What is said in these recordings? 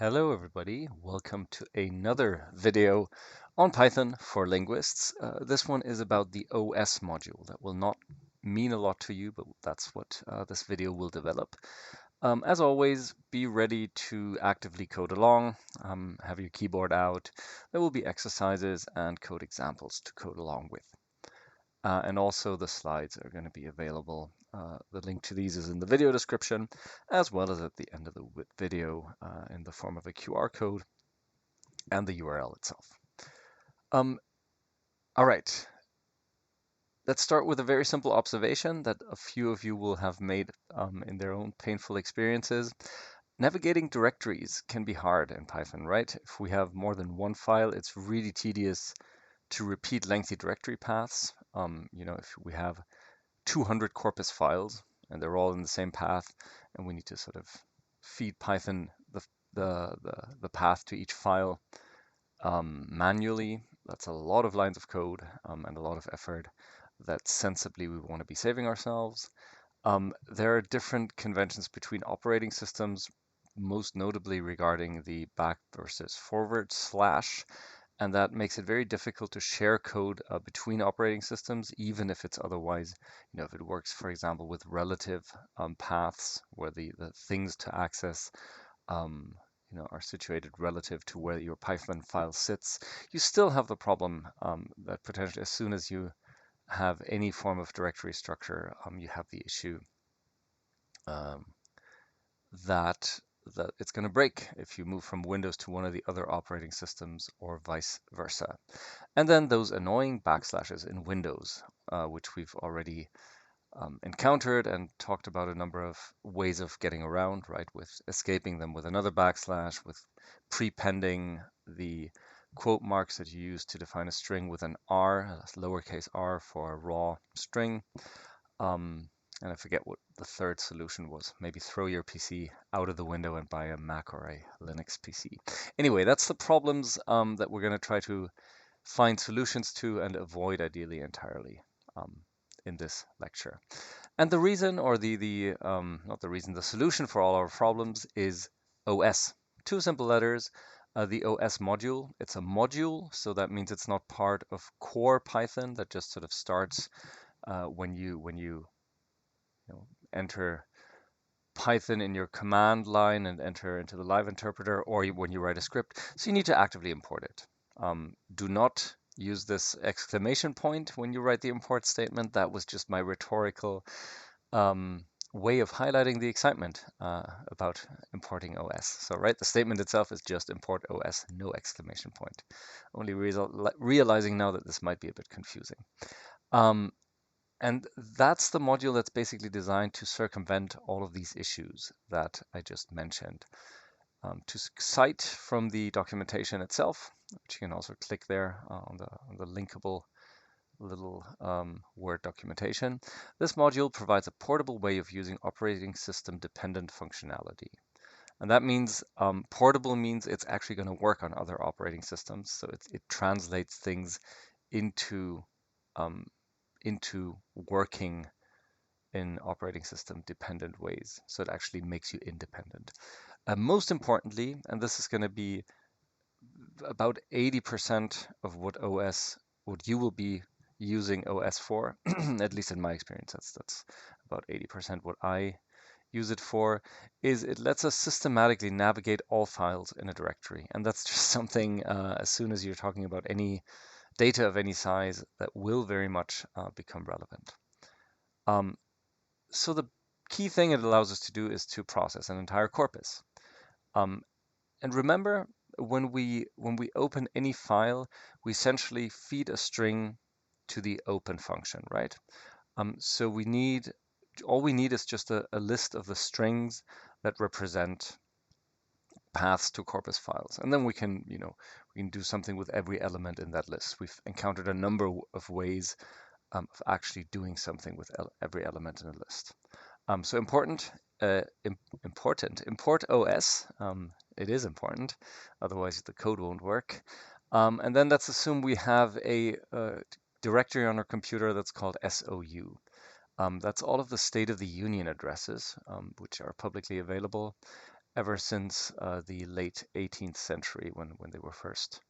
Hello everybody, welcome to another video on Python for Linguists. This one is about the OS module. That will not mean a lot to you, but that's what this video will develop. As always, be ready to actively code along, have your keyboard out. There will be exercises and code examples to code along with. And also the slides are going to be available. The link to these is in the video description, as well as at the end of the video in the form of a QR code and the URL itself. All right, let's start with a very simple observation that a few of you will have made in their own painful experiences. Navigating directories can be hard in Python, right? If we have more than one file, it's really tedious to repeat lengthy directory paths. If we have 200 corpus files and they're all in the same path, and we need to sort of feed Python the path to each file manually. That's a lot of lines of code and a lot of effort that sensibly we want to be saving ourselves. There are different conventions between operating systems, most notably regarding the back versus forward slash, and that makes it very difficult to share code between operating systems, even if it's otherwise, if it works, for example, with relative paths where the things to access are situated relative to where your Python file sits, you still have the problem that potentially as soon as you have any form of directory structure, you have the issue um, that it's going to break if you move from Windows to one of the other operating systems or vice versa. And then those annoying backslashes in Windows, which we've already encountered and talked about a number of ways of getting around, right? With escaping them with another backslash, with prepending the quote marks that you use to define a string with an R, a lowercase r for a raw string. And I forget what the third solution was. Maybe throw your PC out of the window and buy a Mac or a Linux PC. Anyway, that's the problems that we're going to try to find solutions to and avoid ideally entirely in this lecture. And the reason, or not the reason, the solution for all our problems is OS. Two simple letters. The OS module. It's a module, so that means it's not part of core Python that just sort of starts when you enter Python in your command line and enter into the live interpreter, or when you write a script. So you need to actively import it. Do not use this exclamation point when you write the import statement. That was just my rhetorical way of highlighting the excitement about importing OS. So the statement itself is just import OS, no exclamation point. Only realizing now that this might be a bit confusing. And that's the module that's basically designed to circumvent all of these issues that I just mentioned. To cite from the documentation itself, which you can also click there on the linkable little Word documentation, this module provides a portable way of using operating system dependent functionality. And that means portable means it's actually going to work on other operating systems. So it translates things into working in operating system dependent ways. So it actually makes you independent. Most importantly, and this is going to be about 80% of what you will be using OS for, at least in my experience, that's about 80% what I use it for, is it lets us systematically navigate all files in a directory. And that's just something, as soon as you're talking about any data of any size, that will very much become relevant. So the key thing it allows us to do is to process an entire corpus. And remember, when we open any file, we essentially feed a string to the open function, right? So all we need is just a list of the strings that represent paths to corpus files, and then we can do something with every element in that list. We've encountered a number of ways of actually doing something with every element in a list. So import OS. It is important, otherwise the code won't work. And then let's assume we have a directory on our computer that's called SOU. That's all of the state of the union addresses, which are publicly available. ever since the late 18th century when they were first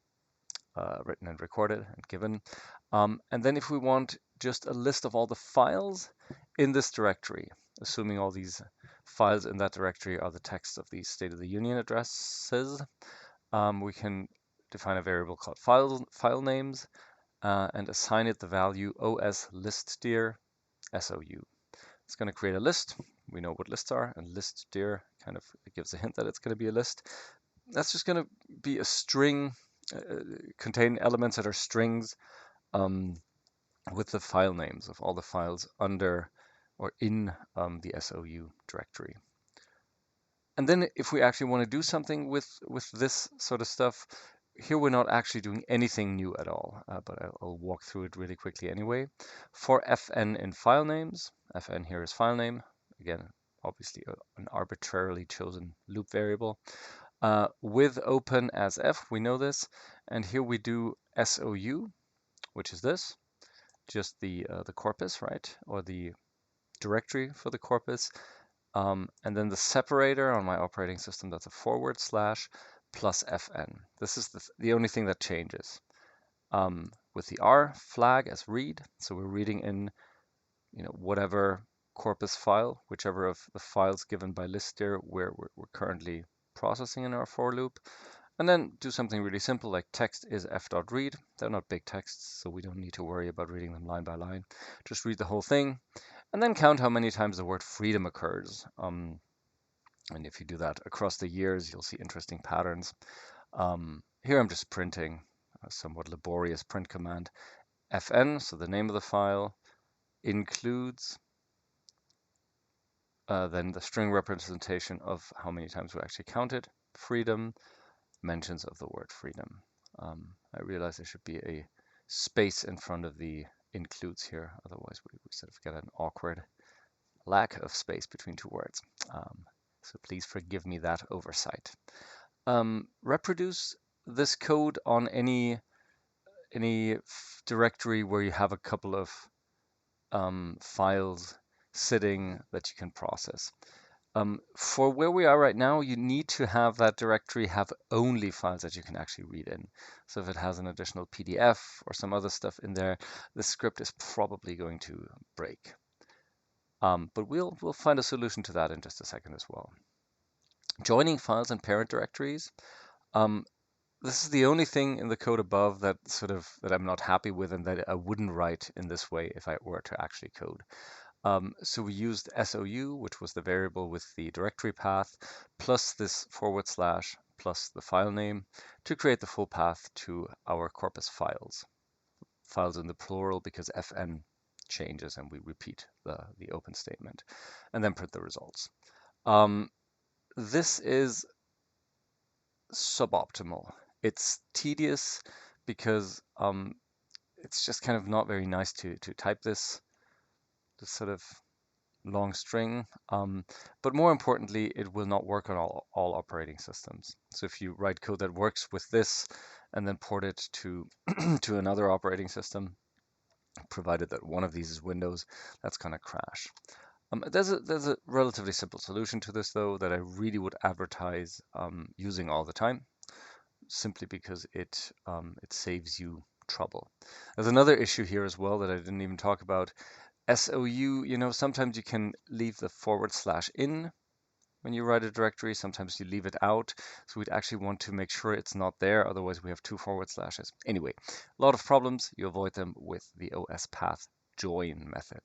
written and recorded and given. And then if we want just a list of all the files in this directory, assuming all these files in that directory are the text of these State of the Union addresses, we can define a variable called file names and assign it the value os listdir SOU. It's going to create a list. We know what lists are, and listdir kind of gives a hint that it's going to be a list. That's just going to be a string, contain elements that are strings um, with the file names of all the files under or in the SOU directory. And then if we actually want to do something with this sort of stuff, here we're not actually doing anything new at all, but I'll walk through it really quickly anyway. For fn in file names, fn here is file name, again, obviously an arbitrarily chosen loop variable. With open as f, we know this, and here we do SOU, which is this, just the corpus, right, or the directory for the corpus. And then the separator on my operating system, that's a / plus fn. This is the only thing that changes. With the R flag as read, so we're reading in whatever corpus file, whichever of the files given by listdir we're currently processing in our for loop. And then do something really simple like text is f.read. They're not big texts, so we don't need to worry about reading them line by line. Just read the whole thing, and then count how many times the word freedom occurs. And if you do that across the years, you'll see interesting patterns. Here I'm just printing a somewhat laborious print command. fn, so the name of the file, includes then the string representation of how many times we actually counted. Freedom, mentions of the word freedom. I realize there should be a space in front of the includes here, otherwise we sort of get an awkward lack of space between two words. So please forgive me that oversight. Reproduce this code on any directory where you have a couple of files sitting that you can process. For where we are right now, you need to have that directory have only files that you can actually read in. So if it has an additional PDF or some other stuff in there, the script is probably going to break. But we'll find a solution to that in just a second as well. Joining files and parent directories. This is the only thing in the code above that I'm not happy with and that I wouldn't write in this way if I were to actually code. So we used SOU, which was the variable with the directory path, plus this / plus the file name to create the full path to our corpus files. Files in the plural because fn changes and we repeat the open statement, and then print the results. This is suboptimal. It's tedious because it's just kind of not very nice to type this sort of long string. But more importantly, it will not work on all operating systems. So if you write code that works with this and then port it to to another operating system, provided that one of these is Windows, that's going to crash. There's a relatively simple solution to this, though, that I really would advertise using all the time, simply because it saves you trouble. There's another issue here as well that I didn't even talk about. SOU, sometimes you can leave the / in when you write a directory. Sometimes you leave it out. So we'd actually want to make sure it's not there. Otherwise, we have two /. Anyway, a lot of problems. You avoid them with the OS path join method,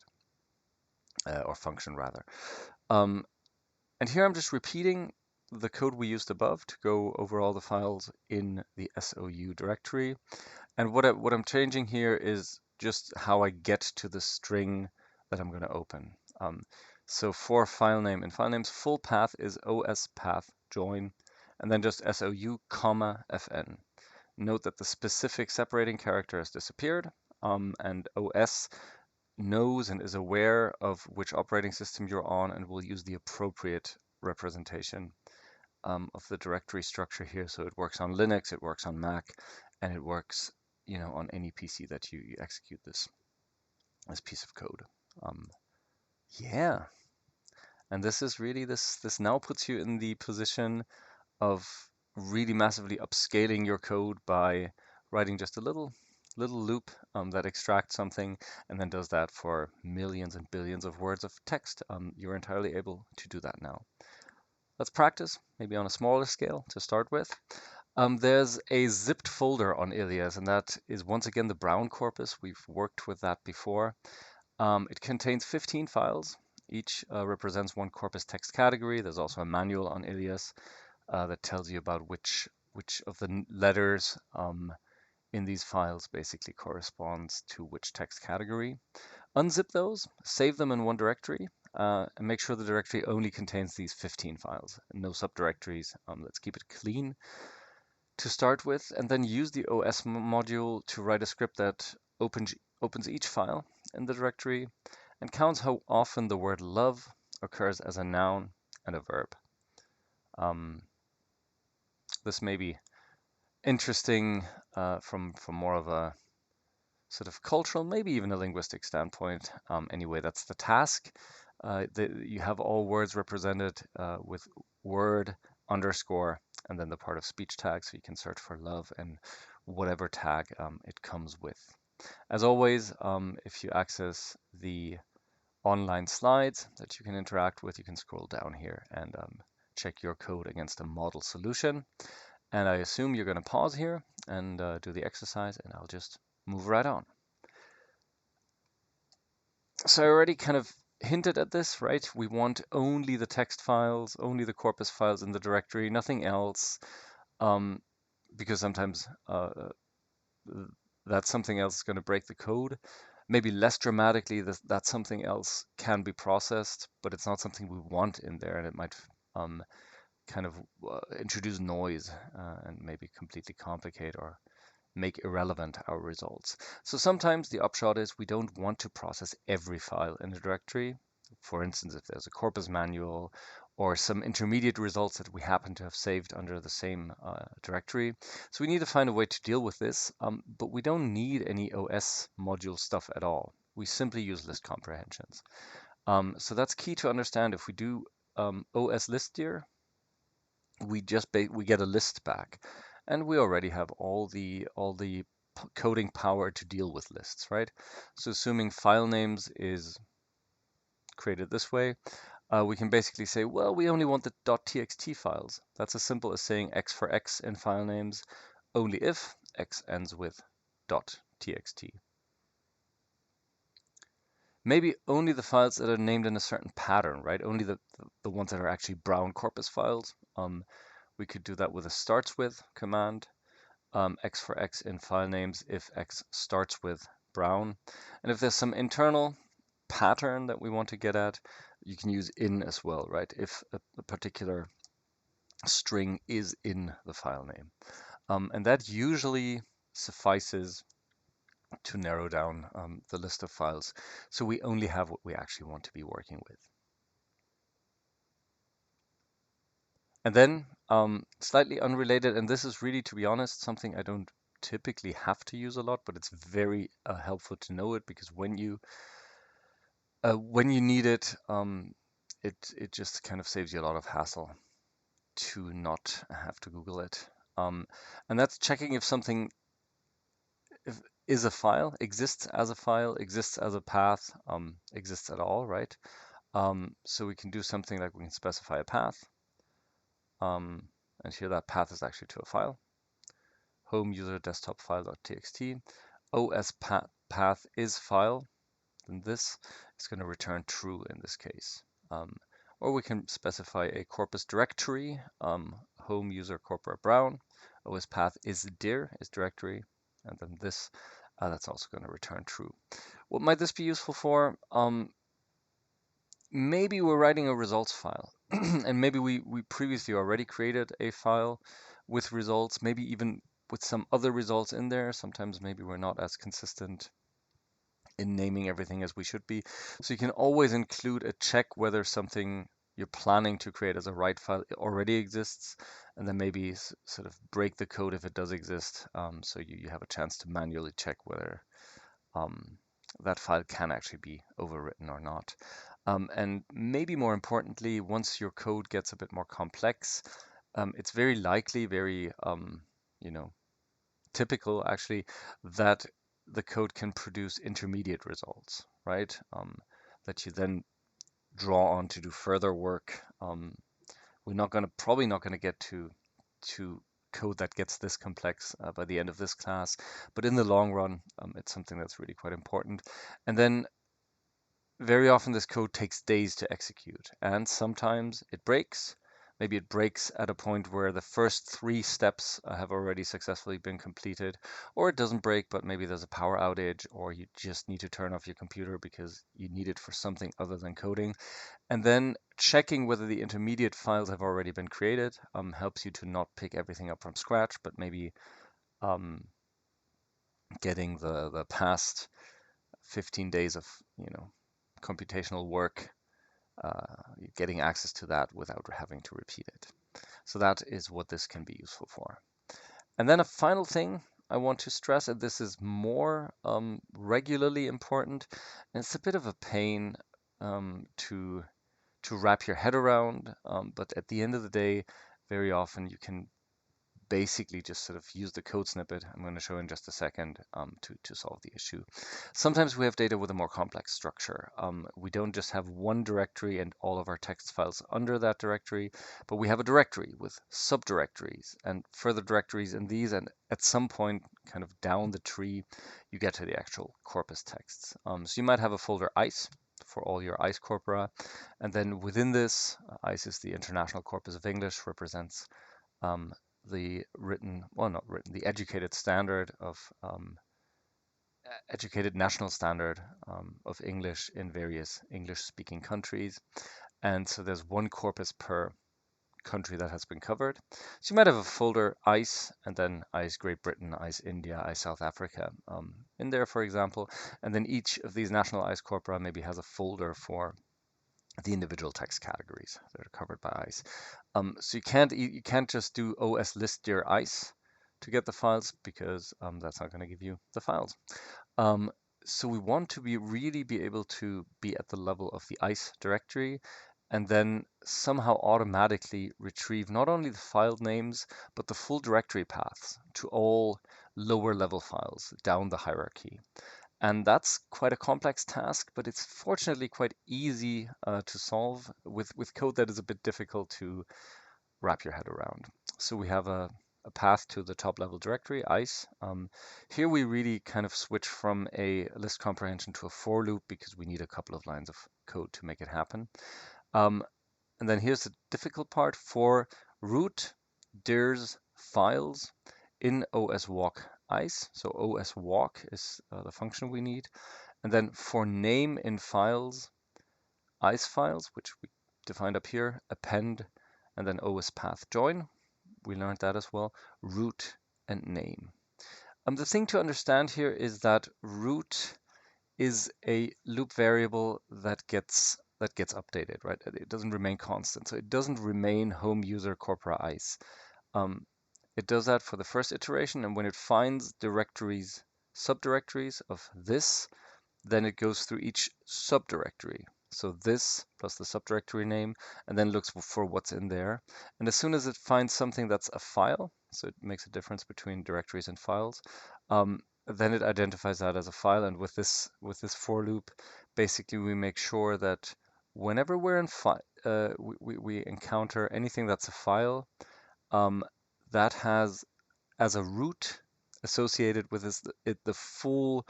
or function rather. And here I'm just repeating the code we used above to go over all the files in the SOU directory. And what I'm changing here is just how I get to the string that I'm going to open. So for file name, in file name's full path is os path join, and then just SOU, fn. Note that the specific separating character has disappeared, and OS knows and is aware of which operating system you're on and will use the appropriate representation of the directory structure here. So it works on Linux, it works on Mac, and it works on any PC that you execute this piece of code. Yeah. And this is really this now puts you in the position of really massively upscaling your code by writing just a little loop that extracts something and then does that for millions and billions of words of text. You're entirely able to do that now. Let's practice, maybe on a smaller scale to start with. There's a zipped folder on Ilias, and that is once again the Brown corpus. We've worked with that before. It contains 15 files. Each represents one corpus text category. There's also a manual on Ilias that tells you about which of the letters in these files basically corresponds to which text category. Unzip those, save them in one directory, and make sure the directory only contains these 15 files, no subdirectories. Let's keep it clean to start with, and then use the OS module to write a script that opens each file in the directory and counts how often the word love occurs as a noun and a verb. This may be interesting from more of a sort of cultural, maybe even a linguistic standpoint. Anyway, that's the task. You have all words represented with word underscore and then the part of speech tag, so you can search for love and whatever tag it comes with. As always, if you access the online slides that you can interact with, you can scroll down here and check your code against a model solution. And I assume you're going to pause here and do the exercise, and I'll just move right on. So I already kind of hinted at this, right? We want only the text files, only the corpus files in the directory, nothing else, because sometimes that something else is going to break the code. Maybe less dramatically, that something else can be processed, but it's not something we want in there, and it might kind of introduce noise and maybe completely complicate or make irrelevant our results. So sometimes the upshot is we don't want to process every file in a directory. For instance, if there's a corpus manual or some intermediate results that we happen to have saved under the same directory. So we need to find a way to deal with this, but we don't need any OS module stuff at all. We simply use list comprehensions. So that's key to understand. If we do OS list dir, we get a list back, and we already have all the coding power to deal with lists, right? So assuming file names is created this way, we can basically say, well, we only want the .txt files. That's as simple as saying x for x in file names, only if x ends with .txt. Maybe only the files that are named in a certain pattern, right? Only the ones that are actually Brown corpus files. We could do that with a starts with command, x for x in file names if x starts with Brown. And if there's some internal pattern that we want to get at, you can use in as well, right? If a particular string is in the file name. And that usually suffices to narrow down the list of files. So we only have what we actually want to be working with. And then slightly unrelated, and this is really, to be honest, something I don't typically have to use a lot, but it's very helpful to know it because when you need it, it just kind of saves you a lot of hassle to not have to Google it. And that's checking if something is a file, exists as a file, exists as a path, exists at all, right? So we can do something like we can specify a path. And here that path is actually to a file. Home user desktop file.txt. OS path is file. Then this is going to return true in this case. Or we can specify a corpus directory, home user corporate brown. OS path is dir, is directory. And then this, that's also going to return true. What might this be useful for? Maybe we're writing a results file and maybe we previously already created a file with results, maybe even with some other results in there. Sometimes maybe we're not as consistent in naming everything as we should be. So you can always include a check whether something you're planning to create as a write file already exists, and then maybe sort of break the code if it does exist. So you have a chance to manually check whether that file can actually be overwritten or not. And maybe more importantly, once your code gets a bit more complex, it's very likely, very you know, typical actually, that the code can produce intermediate results, right? That you then draw on to do further work. We're not going to probably not going to get to code that gets this complex by the end of this class, but in the long run, it's something that's really quite important. And then very often this code takes days to execute, and sometimes it breaks. Maybe it breaks at a point where the first three steps have already successfully been completed, or it doesn't break, but maybe there's a power outage, or you just need to turn off your computer because you need it for something other than coding. And then checking whether the intermediate files have already been created helps you to not pick everything up from scratch, but maybe um, getting the past 15 days of computational work, getting access to that without having to repeat it. So that is what this can be useful for. And then a final thing I want to stress, and this is more regularly important, and it's a bit of a pain to wrap your head around, but at the end of the day, very often you can basically just sort of use the code snippet I'm going to show in just a second to solve the issue. Sometimes we have data with a more complex structure. We don't just have one directory and all of our text files under that directory, but we have a directory with subdirectories and further directories in these, and at some point kind of down the tree, you get to the actual corpus texts. So you might have a folder ICE for all your ICE corpora, and then within this, ICE is the International Corpus of English, represents um, the written, well, not written, the educated standard of educated national standard of English in various English-speaking countries. And so there's one corpus per country that has been covered. So you might have a folder ICE and then ICE Great Britain, ICE India, ICE South Africa in there, for example. And then each of these national ICE corpora maybe has a folder for the individual text categories that are covered by ICE. So you can't just do OS list dir ICE to get the files because that's not going to give you the files. Um, so we want to really be able to be at the level of the ICE directory and then somehow automatically retrieve not only the file names but the full directory paths to all lower level files down the hierarchy. And that's quite a complex task, but it's fortunately quite easy to solve with code that is a bit difficult to wrap your head around. So we have a path to the top level directory, ICE. Here we really kind of switch from a list comprehension to a for loop because we need a couple of lines of code to make it happen. And then here's the difficult part. For root dirs files in oswalk ICE, so oswalk is the function we need. And then for name in files, ICE files, which we defined up here, append, and then os path join. We learned that as well, root and name. The thing to understand here is that root is a loop variable that gets updated, right? It doesn't remain constant, so it doesn't remain home user corpora ICE. It does that for the first iteration, and when it finds directories, subdirectories of this, then it goes through each subdirectory. So this plus the subdirectory name, and then looks for what's in there. And as soon as it finds something that's a file, so it makes a difference between directories and files, then it identifies that as a file. And with this for loop, basically we make sure that whenever we're in we encounter anything that's a file, that has as a root associated with this, the full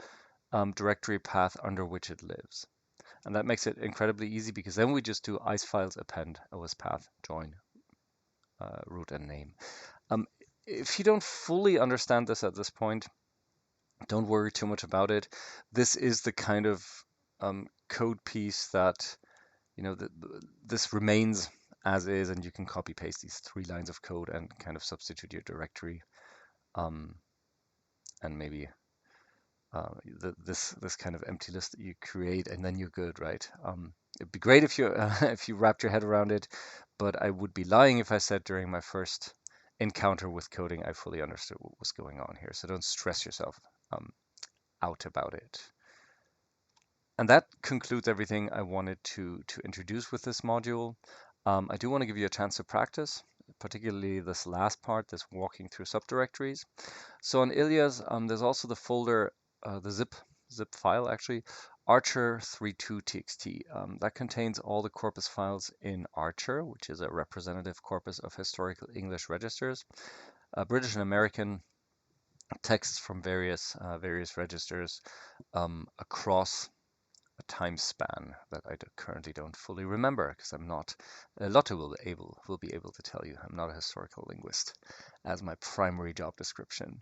directory path under which it lives. And that makes it incredibly easy because then we just do ICE files append os path join root and name. If you don't fully understand this at this point, don't worry too much about it. This is the kind of code piece that, this remains as is, and you can copy paste these 3 lines of code and kind of substitute your directory and maybe this kind of empty list that you create, and then you're good, right? It'd be great if you if you wrapped your head around it, but I would be lying if I said during my first encounter with coding I fully understood what was going on here. So don't stress yourself out about it. And that concludes everything I wanted to introduce with this module. I do want to give you a chance to practice, particularly this last part, this walking through subdirectories. So on Ilias, there's also the folder, the zip file actually, archer32txt. That contains all the corpus files in Archer, which is a representative corpus of historical English registers, British and American texts from various registers across a time span that I currently don't fully remember because I'm not. Lotte will be able to tell you I'm not a historical linguist as my primary job description.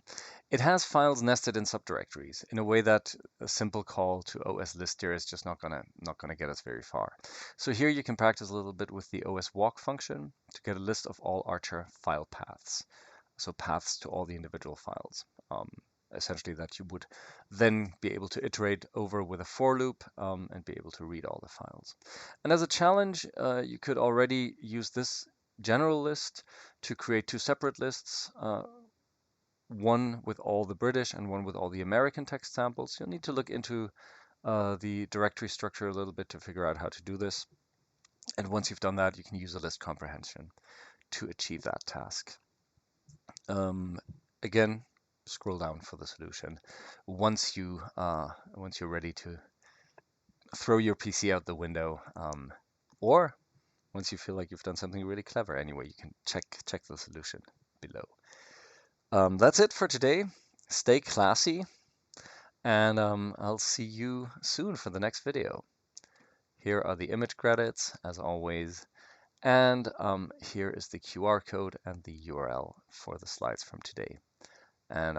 It has files nested in subdirectories in a way that a simple call to OS lister is just not gonna get us very far. So here you can practice a little bit with the OS walk function to get a list of all Archer file paths, so paths to all the individual files. Essentially that you would then be able to iterate over with a for loop and be able to read all the files. And as a challenge, you could already use this general list to create two separate lists, one with all the British and one with all the American text samples. You'll need to look into the directory structure a little bit to figure out how to do this. And once you've done that, you can use a list comprehension to achieve that task. Again, scroll down for the solution. Once you're ready to throw your PC out the window, or once you feel like you've done something really clever, anyway, you can check the solution below. That's it for today. Stay classy, and I'll see you soon for the next video. Here are the image credits, as always, and here is the QR code and the URL for the slides from today. And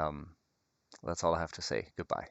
that's all I have to say. Goodbye.